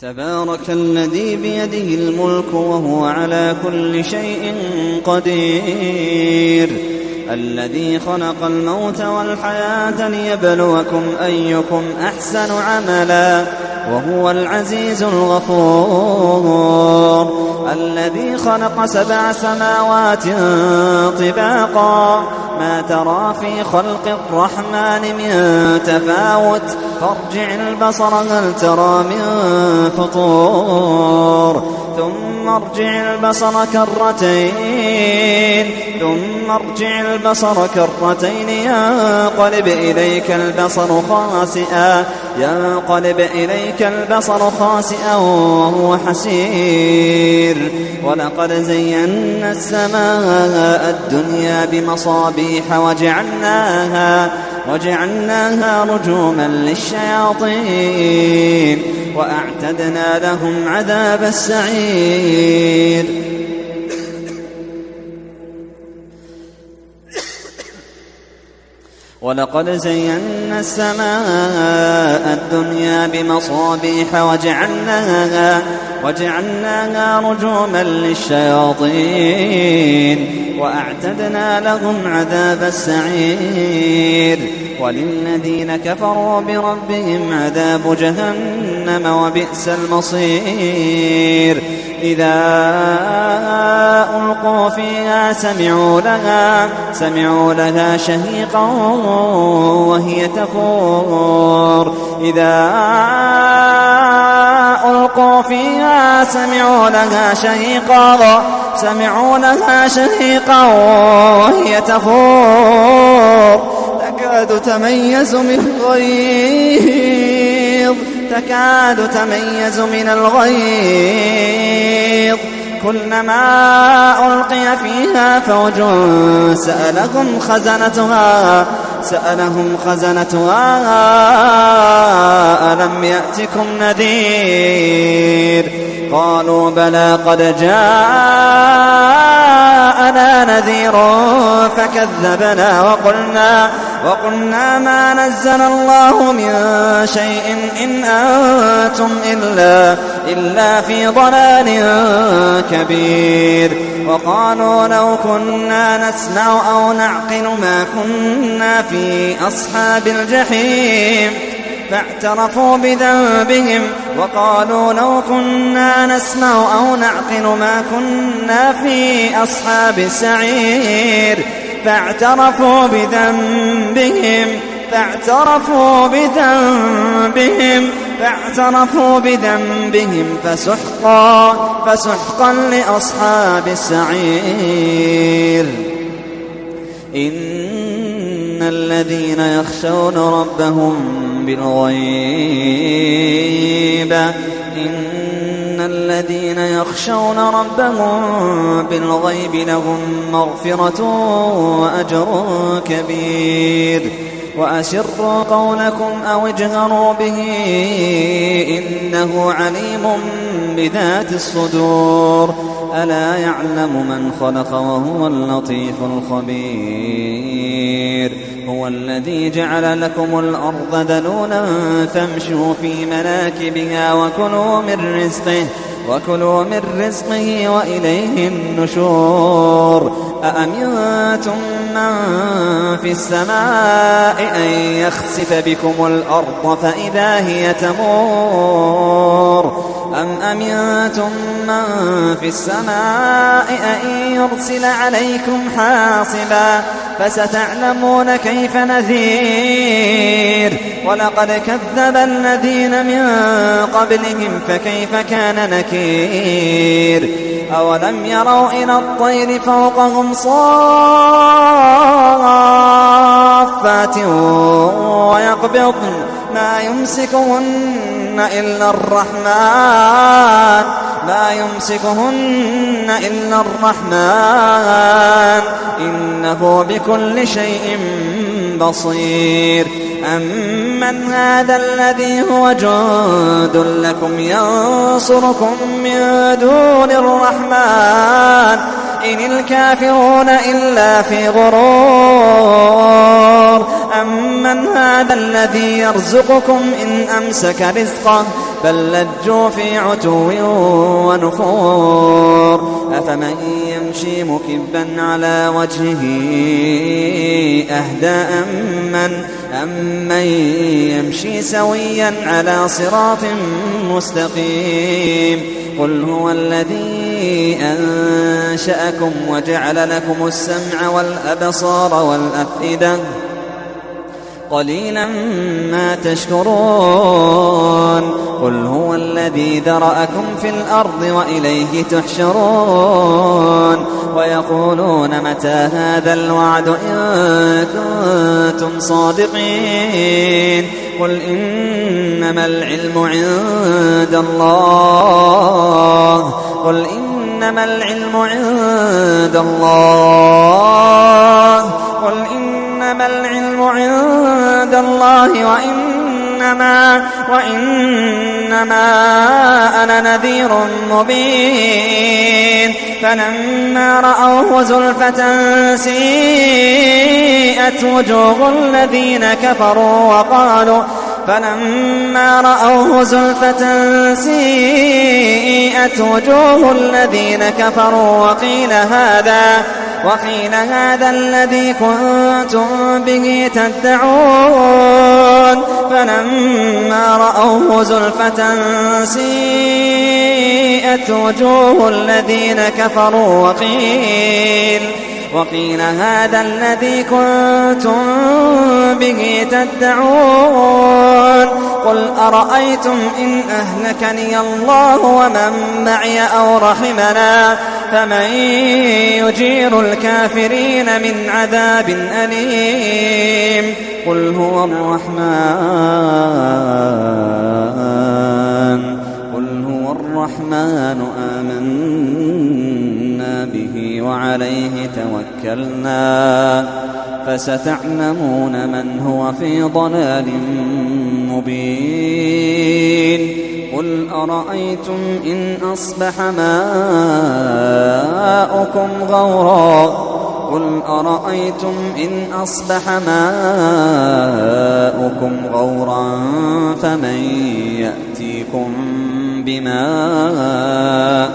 تبارك الذي بيده الملك وهو على كل شيء قدير الذي خلق الموت والحياة ليبلوكم أيكم أحسن عملا وهو العزيز الغفور الذي خلق 7 سماوات طباقا ما ترى في خلق الرحمن من تفاوت فارجع البصر هل ترى من فطور ثم ارجع البصر كرتين ينقلب إليك البصر خاسئا وهو حسير ولقد زينا السماء الدنيا بمصابيح وجعلناها رجوما للشياطين وأعتدنا لهم عذاب السعير ولقد زينا السماء الدنيا بمصابيح وجعلناها رجوما للشياطين وأعتدنا لهم عذاب السعير وللذين كفروا بربهم عذاب جهنم وبئس المصير إذا ألقوا فيها سمعوا لها شهيقا وهي تفور سمعوا لها شهيقا وهي تفور تكاد تميز من الغيظ كلما ألقي فيها فوج سألهم خزنتها ألم يأتكم نذير قالوا بلى قد جاءنا نذير فكذبنا وقلنا ما نزل الله من شيء إن أنتم إلا في ضلال كبير وقالوا لو كنا نسمع أو نعقل ما كنا في أصحاب الجحيم فاعترفوا بذنبهم وقالوا لو كنا نسمع أو نعقل ما كنا في أصحاب السعير فاعترفوا بذنبهم فسحقا لأصحاب السعير إن الذين يخشون ربهم بالغيب لهم مغفرة وأجر كبير وأسروا قولكم أو اجهروا به إنه عليم بذات الصدور ألا يعلم من خلق وهو اللطيف الخبير هو الذي جعل لكم الأرض ذلولا فامشوا في مناكبها وكلوا من رزقه وإليه النشور أأمنتم من في السماء أن يخسف بكم الأرض فإذا هي تمور أم أمنتم من في السماء أن يرسل عليكم حاصبا فستعلمون كيف نذير ولقد كذب الذين من قبلهم فكيف كان نكير أولم يروا إلى الطير فوقهم صافات ويقبضن ما يمسكهن إلا الرحمن إنه بكل شيء بصير أمن هذا الذي هو جند لكم ينصركم من دون الرحمن إن الكافرون إلا في غرور أمن هذا الذي يرزقكم إن أمسك رزقه بل لجوا في عتو ونفور أفمن يمشي مكبا على وجهه أهدى أمن يمشي سويا على صراط مستقيم قل هو الذي أنشأكم وجعل لكم السمع والأبصار والأفئدة قليلا ما تشكرون قل هو الذي ذرأكم في الأرض وإليه تحشرون ويقولون متى هذا الوعد إن كنتم صادقين قل إنما العلم عند الله قل إنما العلم عند الله قل إنما العلم عند الله وإنما أنا نذير مبين فلما رأوه زلفة سيئت وجوه الذين كفروا وقيل هذا الذي كنتم به تدعون فلما رأوه زلفة سيئت وجوه الذين كفروا وقيل هذا الذي كنتم به تدعون قل أرأيتم إن أهلكني الله ومن معي أو رحمنا فمن يجير الكافرين من عذاب أليم قل هو الرحمن آمنا به وعليه توكلنا فستعلمون من هو في ضلال مبين قل أرأيتم إن أصبح ماؤكم غورا فمن يأتيكم بماء